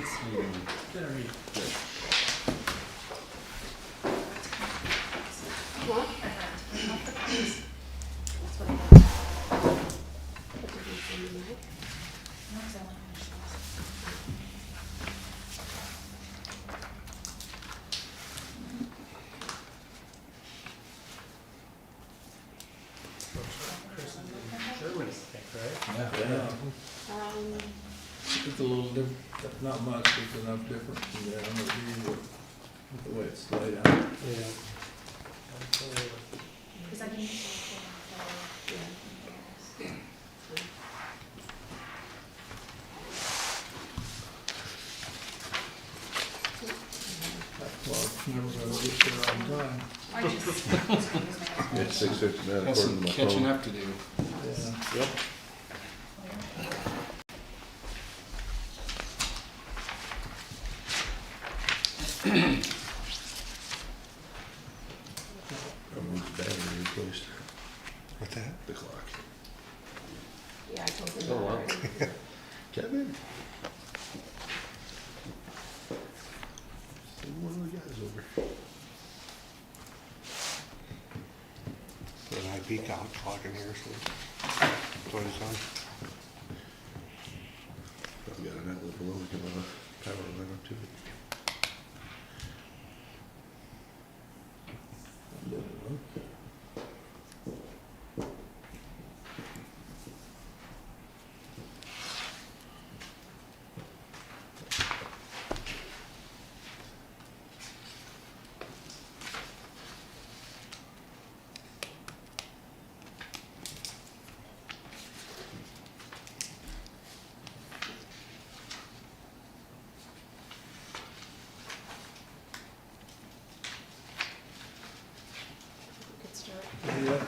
Tonight's meeting. Very good. What? Sherwin's pick, right? Yeah. Um, It's a little different, not much, it's enough different from there, I'm agreeing with the way it's laid out. Yeah. Because I can. Well, it's never gonna get there on time. I just. It's 6:59 Has according some to my catching phone. up to do. Yeah. Yep. Probably needs battery replaced. What's that? The clock. yeah, I told him. Oh, wow. that. Kevin? Send one of the guys over. There's an IP clock in here, so that's what it's on. I've got an outlet below, we can run a power line up to it. Good start. Yeah.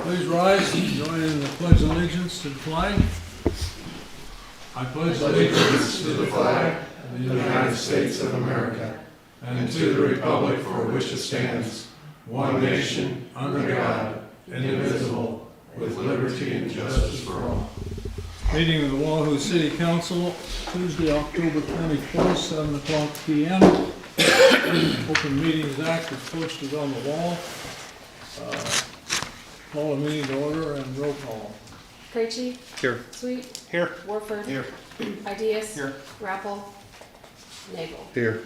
Please rise and join in the pledge of allegiance to the flag. I pledge allegiance to the flag of the United States of America and to the republic for which it stands, one nation, under God, indivisible, with liberty and justice for all. Meeting of the Wahoo City Council, Tuesday, October 24th, 7 o'clock p.m. Open Meetings Act is posted on the wall. Call a meeting to order and roll call. Krejci? Here. Sweet? Here. Warford? Here. Ideas? Here. Rappel? Nagel? Here.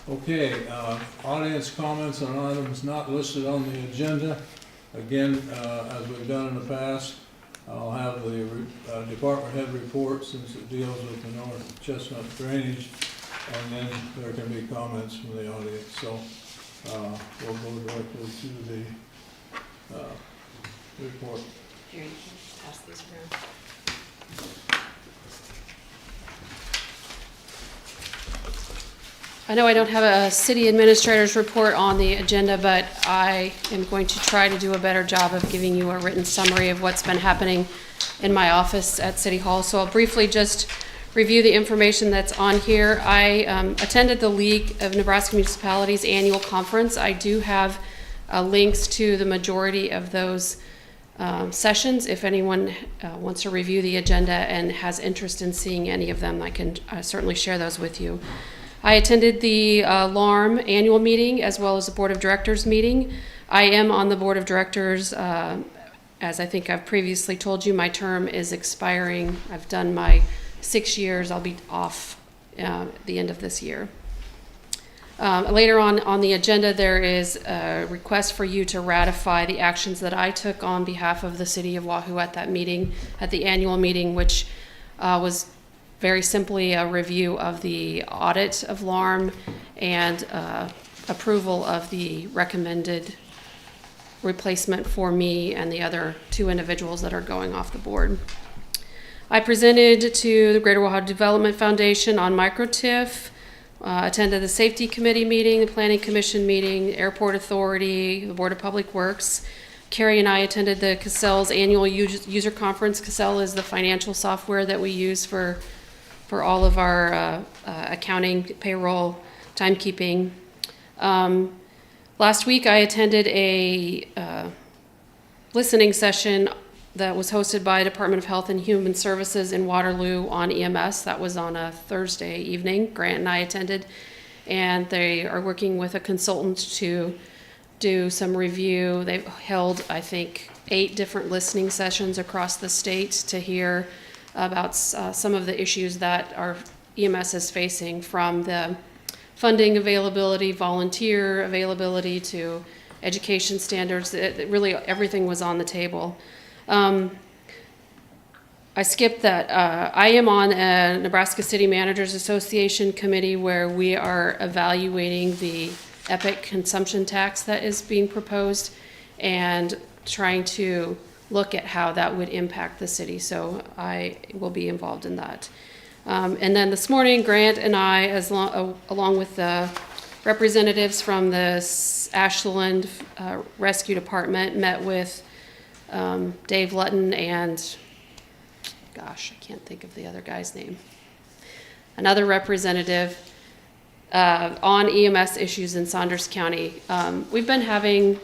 Okay, audience comments on items not listed on the agenda. Again, as we've done in the past, I'll have the department head report since it deals with the North Chestnut drainage, and then there can be comments from the audience. So we'll go directly to the report. Here, you can pass these around. I know I don't have a city administrator's report on the agenda, but I am going to try to do a better job of giving you a written summary of what's been happening in my office at City Hall. So I'll briefly just review the information that's on here. I attended the League of Nebraska Municipalities annual conference. I do have links to the majority of those sessions. If anyone wants to review the agenda and has interest in seeing any of them, I can certainly share those with you. I attended the LARM annual meeting as well as the Board of Directors meeting. I am on the Board of Directors. As I think I've previously told you, my term is expiring. I've done my 6 years. I'll be off at the end of this year. Later on the agenda, there is a request for you to ratify the actions that I took on behalf of the City of Wahoo at that meeting, at the annual meeting, which was very simply a review of the audit of LARM and approval of the recommended replacement for me and the other 2 individuals that are going off the board. I presented to the Greater Wahoo Development Foundation on micro-TIF, attended the Safety Committee meeting, the Planning Commission meeting, Airport Authority, the Board of Public Works. Carrie and I attended the Cassell's annual user conference. Cassell is the financial software that we use for all of our accounting, payroll, timekeeping. Last week I attended a listening session that was hosted by Department of Health and Human Services in Waterloo on EMS. That was on a Thursday evening. Grant and I attended, and they are working with a consultant to do some review. They've held, I think, 8 different listening sessions across the state to hear about some of the issues that our EMS is facing, from the funding availability, volunteer availability, to education standards. Really, everything was on the table. I skipped that. I am on a Nebraska City Managers Association committee where we are evaluating the EPIC consumption tax that is being proposed and trying to look at how that would impact the city. So I will be involved in that. And then this morning, Grant and I, along with the representatives from the Ashland Rescue Department, met with Dave Lutton and, gosh, I can't think of the other guy's name, another representative on EMS issues in Saunders County. We've been having,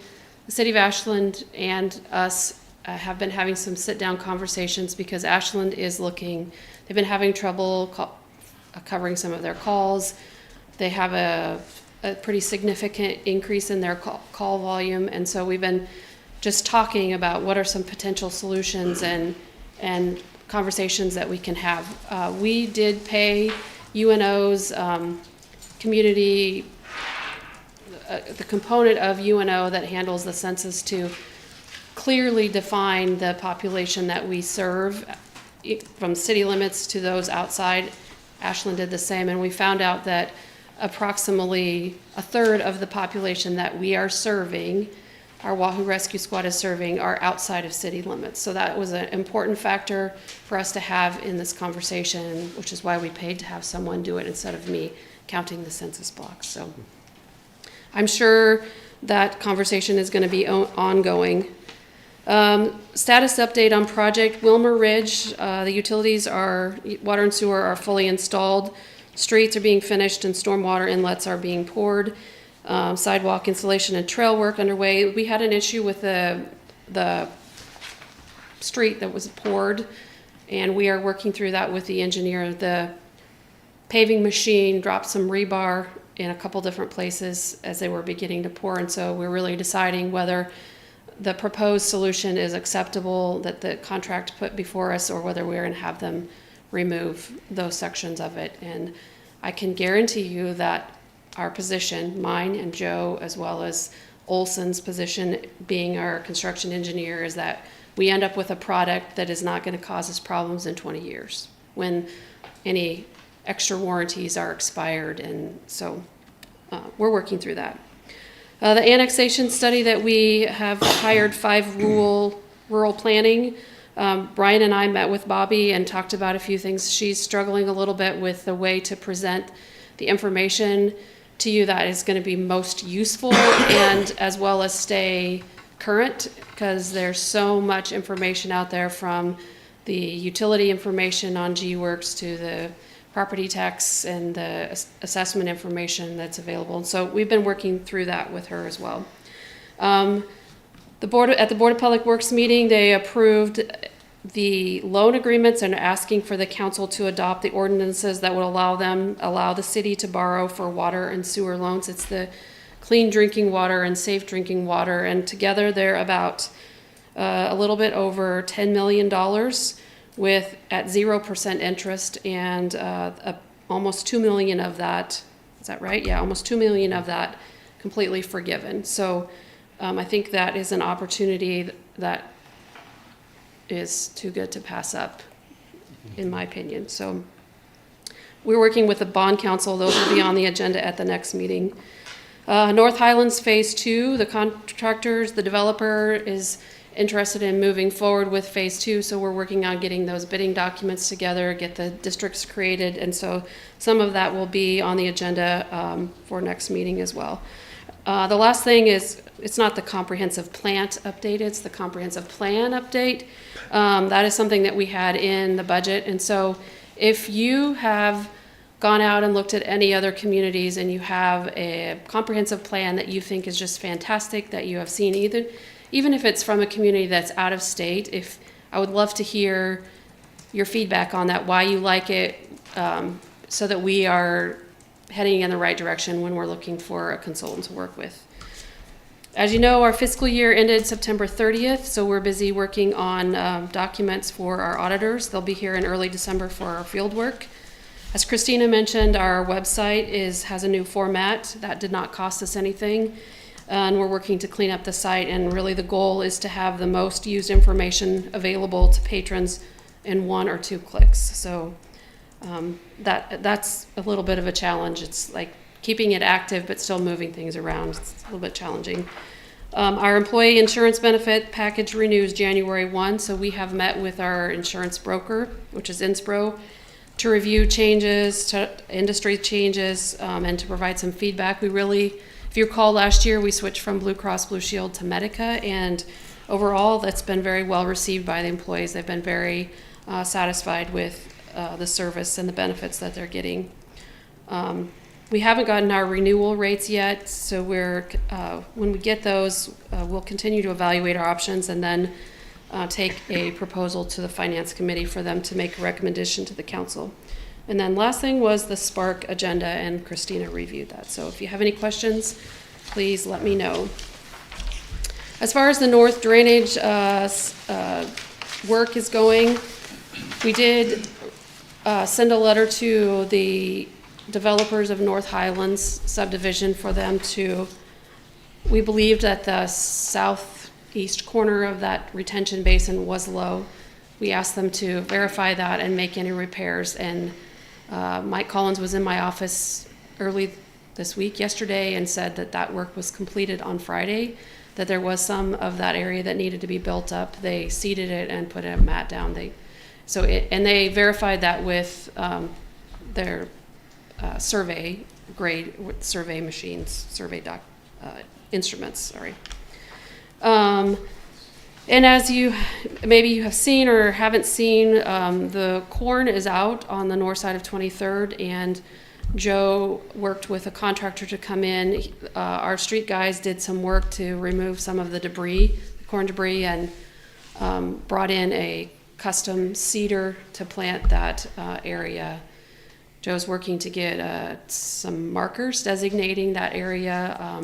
the city of Ashland and us have been having some sit-down conversations because Ashland is looking, they've been having trouble covering some of their calls. They have a pretty significant increase in their call volume, and so we've been just talking about what are some potential solutions and conversations that we can have. We did pay UNO's community, the component of UNO that handles the census, to clearly define the population that we serve from city limits to those outside. Ashland did the same, and we found out that approximately a third of the population that we are serving, our Wahoo Rescue Squad is serving, are outside of city limits. So that was an important factor for us to have in this conversation, which is why we paid to have someone do it instead of me counting the census blocks. So I'm sure that conversation is going to be ongoing. Status update on project Wilmer Ridge. The utilities water and sewer are fully installed. Streets are being finished and stormwater inlets are being poured. Sidewalk installation and trail work underway. We had an issue with the street that was poured, and we are working through that with the engineer. The paving machine dropped some rebar in a couple different places as they were beginning to pour, and so we're really deciding whether the proposed solution is acceptable that the contract put before us, or whether we're going to have them remove those sections of it. And I can guarantee you that our position, mine and Joe, as well as Olson's position being our construction engineer, is that we end up with a product that is not going to cause us problems in 20 years when any extra warranties are expired. And so we're working through that. The annexation study that we have hired 5 rural planning. Brian and I met with Bobby and talked about a few things. She's struggling a little bit with the way to present the information to you that is going to be most useful and as well as stay current, because there's so much information out there, from the utility information on G-Works to the property tax and the assessment information that's available. So we've been working through that with her as well. At the Board of Public Works meeting, they approved the loan agreements and are asking for the council to adopt the ordinances that would allow the city to borrow for water and sewer loans. It's the Clean Drinking Water and Safe Drinking Water, and together they're about a little bit over $10 million at 0% interest, and almost $2 million of that, is that right? Yeah, almost $2 million of that completely forgiven. So I think that is an opportunity that is too good to pass up, in my opinion. So we're working with the bond council. Those will be on the agenda at the next meeting. North Highlands Phase 2, the contractors, the developer is interested in moving forward with Phase 2, so we're working on getting those bidding documents together, get the districts created, and so some of that will be on the agenda for next meeting as well. The last thing is, it's not the comprehensive plant update, it's the comprehensive plan update. That is something that we had in the budget, and so if you have gone out and looked at any other communities and you have a comprehensive plan that you think is just fantastic, that you have seen, even if it's from a community that's out of state, if I would love to hear your feedback on that, why you like it, so that we are heading in the right direction when we're looking for a consultant to work with. As you know, our fiscal year ended September 30th, so we're busy working on documents for our auditors. They'll be here in early December for our field work. As Christina mentioned, our website has a new format. That did not cost us anything. And we're working to clean up the site, and really the goal is to have the most used information available to patrons in 1 or 2 clicks. So that's a little bit of a challenge. It's like keeping it active but still moving things around. It's a little bit challenging. Our employee insurance benefit package renews January 1, so we have met with our insurance broker, which is Inspro, to review changes, to industry changes, and to provide some feedback. If you recall last year, we switched from Blue Cross Blue Shield to Medica, and overall that's been very well received by the employees. They've been very satisfied with the service and the benefits that they're getting. We haven't gotten our renewal rates yet, so when we get those, we'll continue to evaluate our options and then take a proposal to the Finance Committee for them to make a recommendation to the council. And then last thing was the Spark agenda, and Christina reviewed that. So if you have any questions, please let me know. As far as the north drainage work is going, we did send a letter to the developers of North Highlands subdivision for them we believed that the southeast corner of that retention basin was low. We asked them to verify that and make any repairs, and Mike Collins was in my office early this week, yesterday, and said that work was completed on Friday, that there was some of that area that needed to be built up. They seeded it and put a mat down. They verified that with their survey grade, with survey machines, instruments, sorry. And as maybe you have seen or haven't seen, the corn is out on the north side of 23rd, and Joe worked with a contractor to come in. Our street guys did some work to remove some of the debris, the corn debris, and brought in a custom seeder to plant that area. Joe's working to get some markers designating that area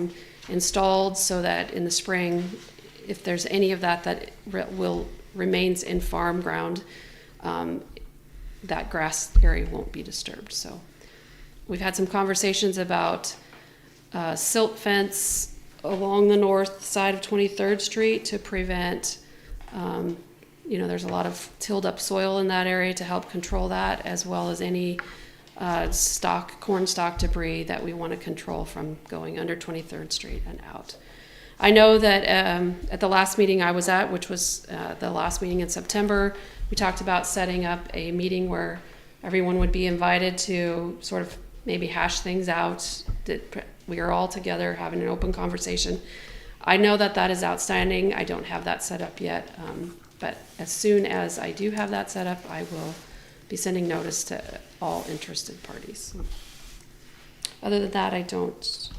installed, so that in the spring, if there's any of that remains in farm ground, that grass area won't be disturbed. So we've had some conversations about silt fence along the north side of 23rd Street to prevent, there's a lot of tilled up soil in that area to help control that, as well as any corn stalk debris that we want to control from going under 23rd Street and out. I know that at the last meeting I was at, which was the last meeting in September, we talked about setting up a meeting where everyone would be invited to sort of maybe hash things out. We are all together having an open conversation. I know that is outstanding. I don't have that set up yet, but as soon as I do have that set up, I will be sending notice to all interested parties. Other than that, I don't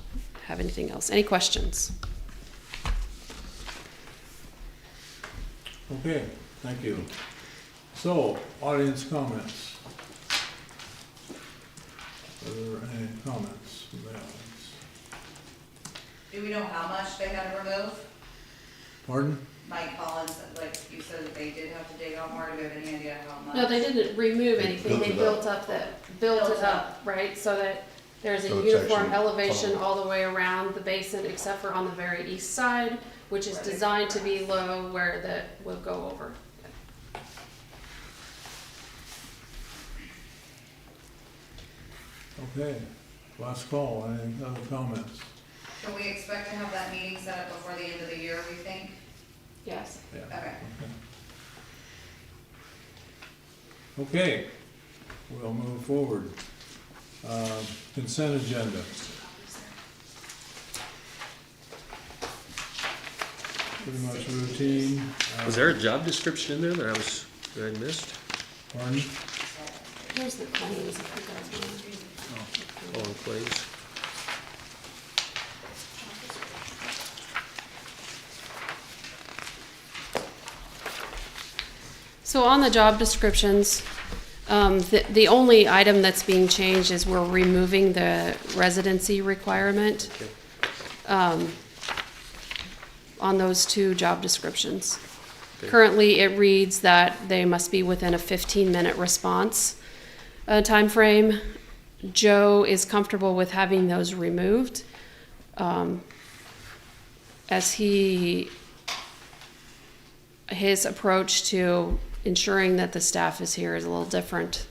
have anything else. Any questions? Okay, thank you. So, audience comments. Are there any comments from the audience? Do we know how much they had to remove? Pardon? Mike Collins, like you said, that they did have to dig out more. Do we have any idea how much? No, they didn't remove anything. They built it up, right? So that there's a So it's uniform actually elevation tunnel. all the way around the basin, except for on the very east side, which is designed to be low, where that will go over. Okay, last call, any other comments? Can we expect to have that meeting set up before the end of the year, we think? Yes. Yeah. Okay. Okay, we'll move forward. Consent agenda. Pretty much routine. Was there a job description in there that I missed? Pardon? Here's the claims, if you guys want. All in claims? So on the job descriptions, the only item that's being changed is we're removing the residency requirement on those two job descriptions. Okay. Currently, it reads that they must be within a 15-minute response time frame. Joe is comfortable with having those removed, as his approach to ensuring that the staff is here is a little different.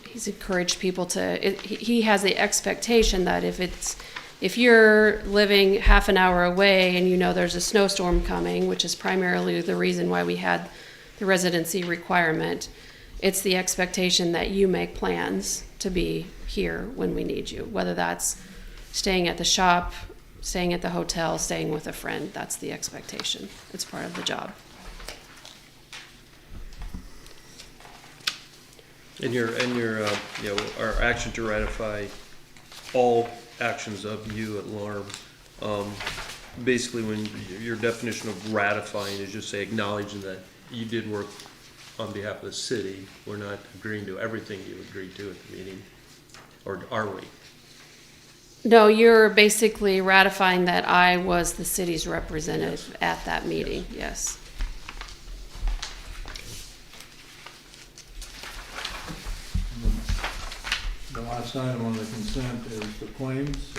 He's encouraged people he has the expectation that if you're living half an hour away and you know there's a snowstorm coming, which is primarily the reason why we had the residency requirement, it's the expectation that you make plans to be here when we need you, whether that's staying at the shop, staying at the hotel, staying with a friend. That's the expectation. It's part of the job. And your, our action to ratify all actions of you at LARM, basically when your definition of ratifying is just say acknowledging that you did work on behalf of the city. We're not agreeing to everything you agreed to at the meeting, or are we? No, you're basically ratifying that I was the city's representative at that meeting, yes. The last item on the consent is the claims.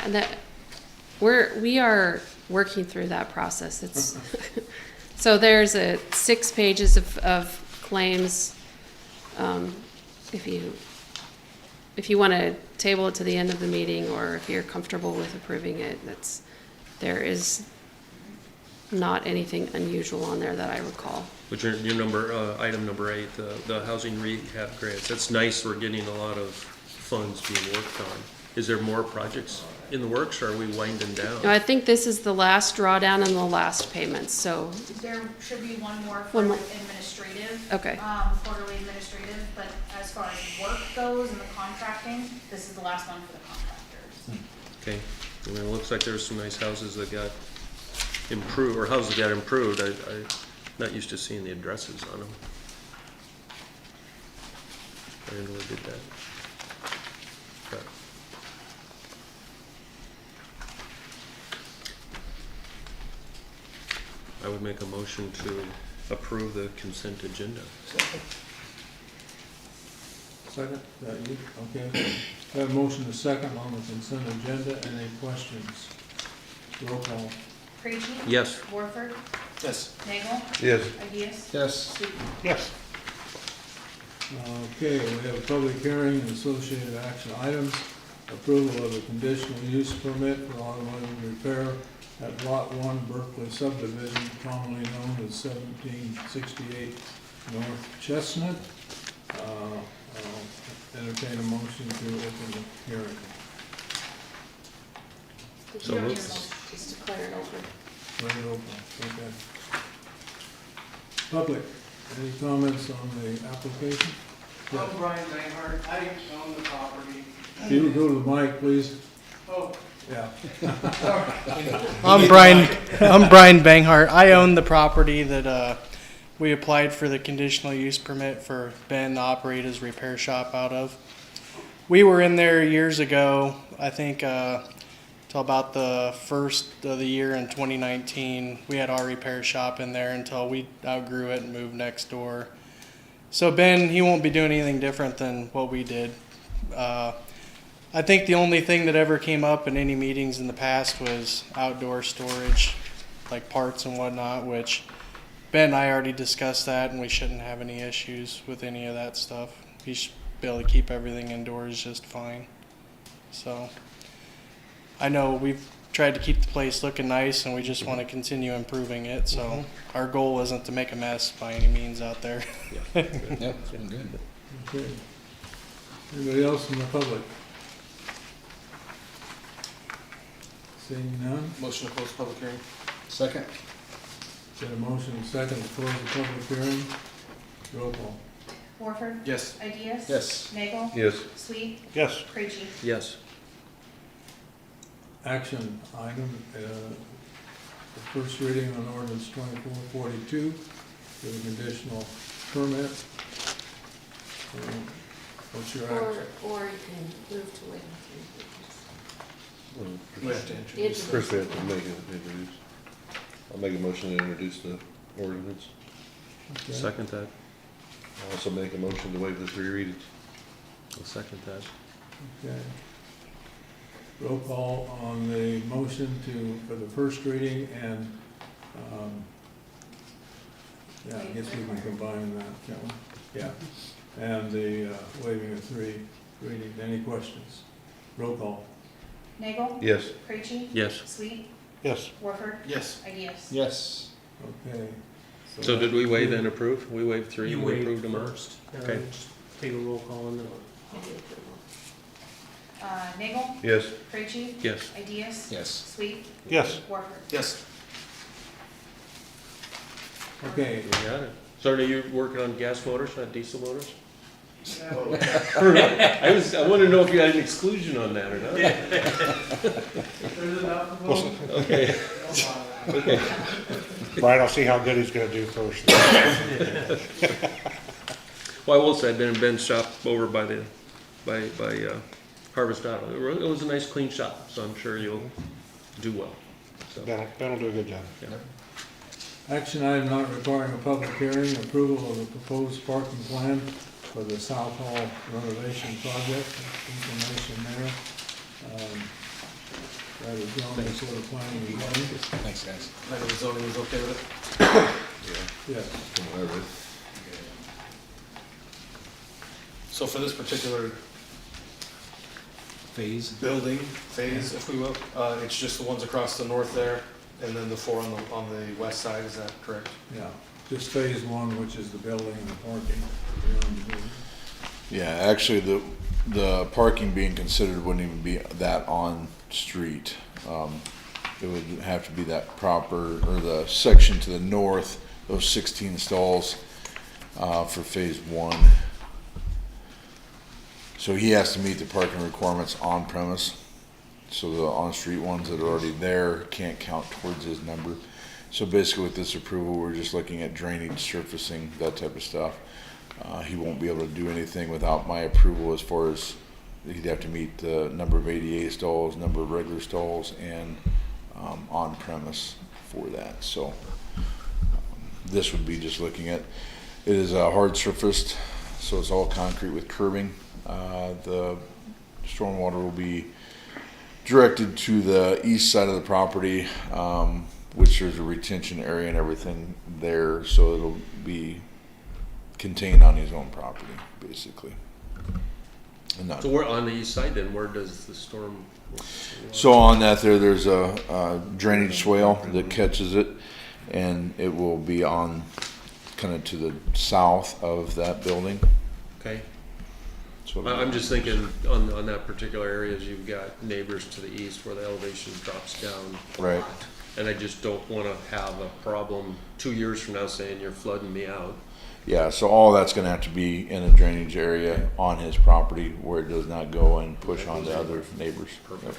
And that, we are working through that process. It's, so there's 6 pages of claims. If you want to table it to the end of the meeting, or if you're comfortable with approving it, there is not anything unusual on there that I recall. But your item number 8, the housing rehab grants, that's nice, we're getting a lot of funds being worked on. Is there more projects in the works, or are we winding down? No, I think this is the last drawdown and the last payment, so, There should be one more for One more. administrative. Okay. Quarterly administrative, but as far as work goes and the contracting, this is the last one for the contractors. Okay, I mean, it looks like there's some nice houses that got improved, or houses got improved. I'm not used to seeing the addresses on them. I didn't know we did that. But I would make a motion to approve the consent agenda. Second, that you? Okay. I have a motion to second on the consent agenda. Any questions? Roll call. Creachy? Yes. Warford? Yes. Nagel? Yes. Ideas? Yes. Sweet. Yes. Okay, we have a public hearing and associated action items. Approval of a conditional use permit for automotive repair at Lot 1 Berkeley subdivision, commonly known as 1768 North Chestnut. I'll entertain a motion to open the hearing. So You don't moved. need a motion, just declare it open. Let it open, okay. Public, any comments on the application? I'm Brian Banghart, I own the property. If you would go to the mic, please. Oh, Yeah. I'm Brian Banghart, I own the property that, we applied for the conditional use permit for Ben to operate his repair shop out of. We were in there years ago, I think, till about the first of the year in 2019. We had our repair shop in there until we outgrew it and moved next door. So Ben, he won't be doing anything different than what we did. I think the only thing that ever came up in any meetings in the past was outdoor storage, like parts and whatnot, which Ben and I already discussed that, and we shouldn't have any issues with any of that stuff. He should be able to keep everything indoors just fine. So I know we've tried to keep the place looking nice, and we just want to continue improving it. So our goal isn't to make a mess by any means out there. Yep, it's been good. Okay. Anybody else in the public? Seeing none, Motion to close public hearing. Second. get a motion and second to close the public hearing. Roll call. Warford? Yes. Ideas? Yes. Nagel? Yes. Sweet? Yes. Creachy? Yes. Action item, the first reading on ordinance 2442 for the conditional permit. What's your action? Or you can move to waive Well, We have to the introduce. three. First we have to make it introduce. I'll make a motion to introduce the ordinance. Okay. Second that, I'll also make a motion to waive the 3 readings. I'll second that. Okay. Roll call on the motion for the first reading and, yeah, I guess we can combine that, can't we? Yeah, and the waiving of 3 readings. Any questions? Roll call. Nagel? Yes. Preachy? Yes. Sweet? Yes. Warford? Yes. Ideas? Yes. Okay. So did we waive and approve? We waived 3 You and we waive approved them all? first. Okay. Just take a roll call and then. Nagel? Yes. Preachy? Yes. Ideas? Yes. Sweet? Yes. Warford? Yes. Okay, You got it. So are you working on gas motors, not diesel motors? Or not? I want to know if you had an exclusion on that or not. Okay. Okay. Brian, I'll see how good he's gonna do first. Well, I will say, I've been in Ben's shop over by Harvest Auto. It was a nice, clean shop, so I'm sure you'll do well. So, Ben will do a good job. yeah. action item not requiring a public hearing, approval of the proposed parking plan for the South Hall renovation project. Information there. That is the only sort of planning we've done. Thanks, guys. I know the zoning was okay with it. Yes. From what I read. So for this particular Phase. building phase, if we will, it's just the ones across the north there, and then the 4 on the west side, is that correct? Yeah, just phase 1, which is the building and the parking. Yeah, actually, the parking being considered wouldn't even be that on street. It would have to be that proper, or the section to the north, those 16 stalls, for phase 1. So he has to meet the parking requirements on premise. So the on-street ones that are already there can't count towards his number. So basically with this approval, we're just looking at drainage, surfacing, that type of stuff. He won't be able to do anything without my approval, as far as he'd have to meet the number of ADA stalls, number of regular stalls, and on premise for that. So this would be just looking at, it is hard surfaced, so it's all concrete with curbing. The stormwater will be directed to the east side of the property, which there's a retention area and everything there, so it'll be contained on his own property, basically. And not, So we're on the east side then, where does the storm? so on that there's a drainage swale that catches it, and it will be on kind of to the south of that building. Okay. So I'm just thinking on that particular area, you've got neighbors to the east where the elevation drops down a Right. lot. And I just don't want to have a problem 2 years from now saying you're flooding me out. Yeah, so all that's gonna have to be in a drainage area on his property where it does not go and push onto other neighbors. Perfect.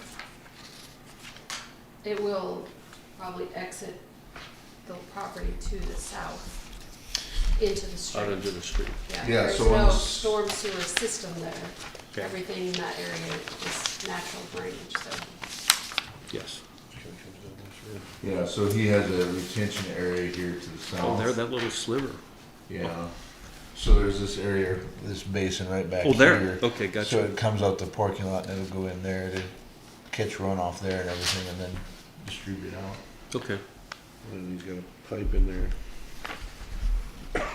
It will probably exit the property to the south into the street. Out into the street. Yeah, There's so on no the s- storm sewer system there. Okay. Everything in that area is natural drainage, so. Yes. Yeah, so he has a retention area here to the south. Oh, there, that little sliver. Yeah. So there's this area, this basin right back Oh, there. here. Okay, So gotcha. it comes out the parking lot and it'll go in there to catch runoff there and everything, and then distribute out. Okay. And he's got a pipe in there.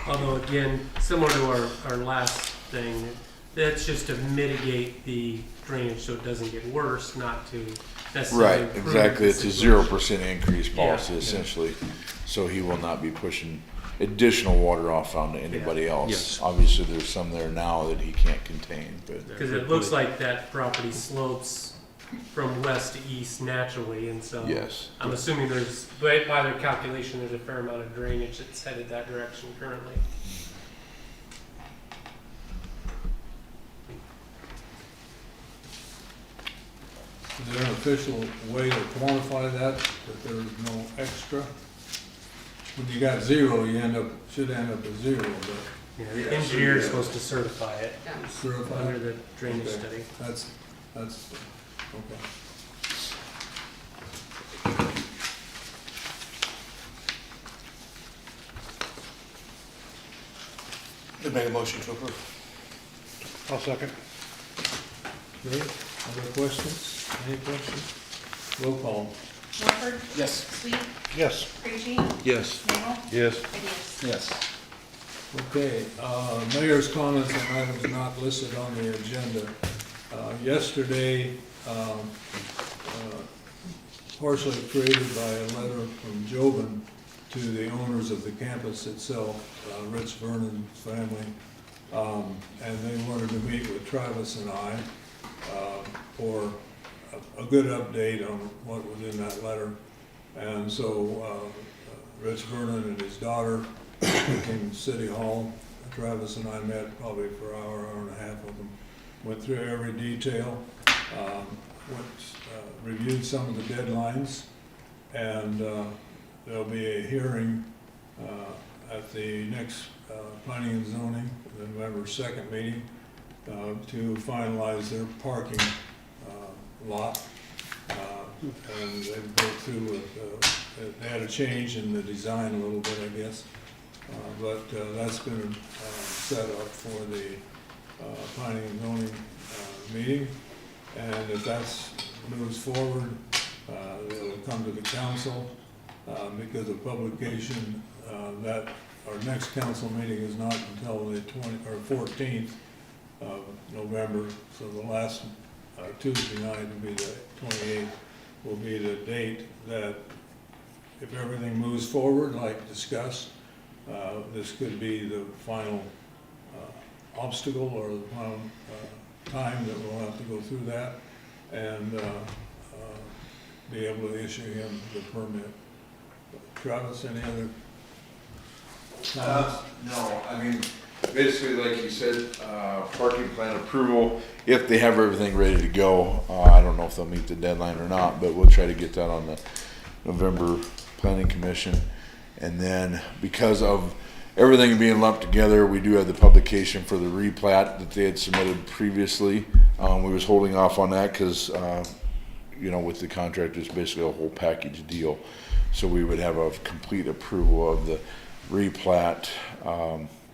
Although again, similar to our last thing, that's just to mitigate the drainage so it doesn't get worse, not to necessarily Right, improve exactly. the It's a situation. 0% increase policy Yeah. essentially. So he will not be pushing additional water off onto anybody else. Yes. Obviously, there's some there now that he can't contain, but Because it looks like that property slopes from west to east naturally, and so yes. I'm assuming there's, by their calculation, there's a fair amount of drainage that's headed that direction currently. is there an official way to quantify that there's no extra? When you got zero, you should end up at zero, but Yeah, the engineer is supposed to certify it certified. under the drainage Okay. study. That's, okay. They made a motion to approve. I'll second. Okay, other questions? Any questions? Roll call. Warford, Yes. Sweet, Yes. Creachy, Yes. Nagel, Yes. Ideas. Yes. Okay, mayor's comments on items not listed on the agenda. Yesterday, partially created by a letter from Joban to the owners of the campus itself, Rich Vernon's family, and they wanted to meet with Travis and I for a good update on what was in that letter. And so Rich Vernon and his daughter came to City Hall. Travis and I met probably for an hour, hour and a half with them. Went through every detail, reviewed some of the deadlines, and there'll be a hearing at the next planning and zoning, the November 2nd meeting, to finalize their parking lot. And they go through with, they had a change in the design a little bit, I guess. But that's been set up for the planning and zoning meeting. And if that moves forward, it'll come to the council because of publication. That our next council meeting is not until the 14th of November. So the last Tuesday night will be the 28th. Will be the date that, if everything moves forward like discussed, this could be the final obstacle or the final time that we'll have to go through that and be able to issue him the permit. Travis, any other comments? No, I mean, basically, like you said, parking plan approval, if they have everything ready to go. I don't know if they'll meet the deadline or not, but we'll try to get that on the November Planning Commission. And then, because of everything being lumped together, we do have the publication for the replat that they had submitted previously. We was holding off on that because, you know, with the contract, it's basically a whole package deal. So we would have a complete approval of the replat,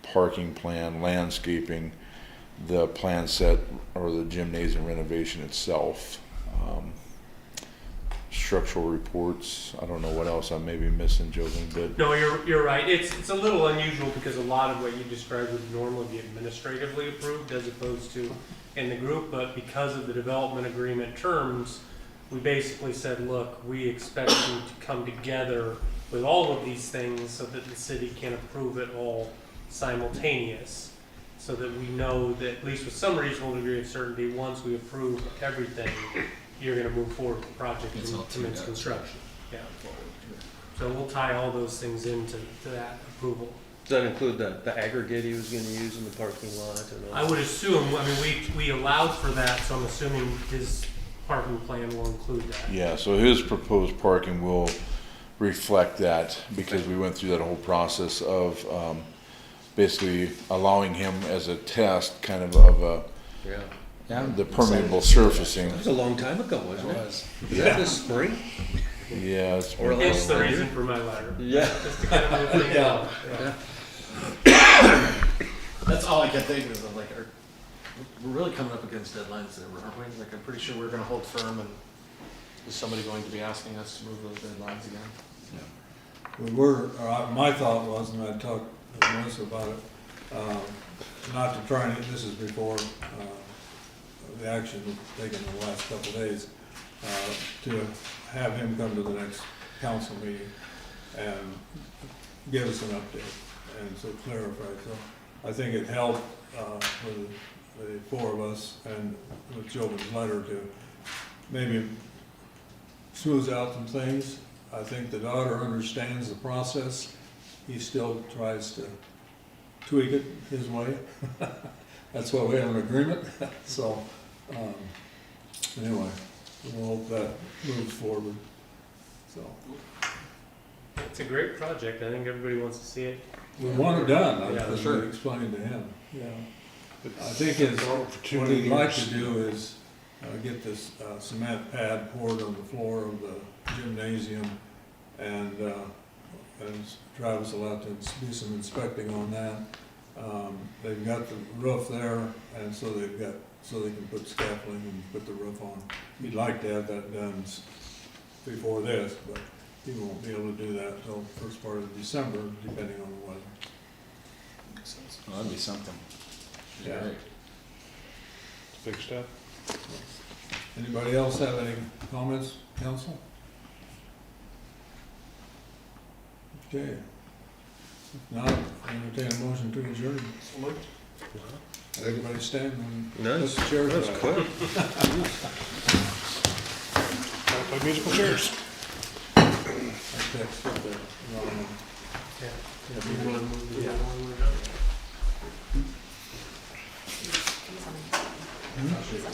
parking plan, landscaping, the plan set, or the gymnasium renovation itself. Structural reports, I don't know what else I may be missing, Joven, but No, you're right. It's a little unusual because a lot of what you described would normally be administratively approved as opposed to in the group, but because of the development agreement terms, we basically said, look, we expect you to come together with all of these things so that the city can approve it all simultaneous, so that we know that at least with some reasonable degree of certainty, once we approve everything, you're gonna move forward with the project and commence construction. Yeah. So we'll tie all those things into that approval. Does that include the aggregate he was gonna use in the parking lot and all? I would assume, I mean, we allowed for that, so I'm assuming his parking plan will include that. yeah, so his proposed parking will reflect that because we went through that whole process of basically allowing him as a test kind of a Yeah. the permeable surfacing. That was a long time ago, wasn't it? Was that this spring? Yeah, it's Or been- Hence the reason for my letter. Yeah. Just to kind of move things along. That's all I can think is of, like, we're really coming up against deadlines there, aren't we? Like, I'm pretty sure we're gonna hold firm, and is somebody going to be asking us to move those deadlines again? We were, my thought was, and I talked with Melissa about it, not to try and, this is before the action taken in the last couple of days, to have him come to the next council meeting and give us an update and so clarify. So I think it helped for the four of us and with Jobin's letter to maybe smooth out some things. I think the daughter understands the process. He still tries to tweak it his way. That's why we have an agreement. So, anyway, we'll hope that moves forward, so. It's a great project. I think everybody wants to see it. We want it done, Yeah, as sure. we explained to him, yeah. I think what he'd like to do is, get this, cement pad poured on the floor of the gymnasium, and Travis will have to do some inspecting on that. They've got the roof there, and so they can put scaffolding and put the roof on. He'd like to have that done before this, but he won't be able to do that until first part of December, depending on the weather. Well, that'd be something. Yeah. Great. It's big stuff. Anybody else have any comments, council? Okay. If not, I entertain a motion to adjourn. Everybody stand and Nice. put the chairs That's back. quick. Gotta play musical chairs. I texted the wrong one. I just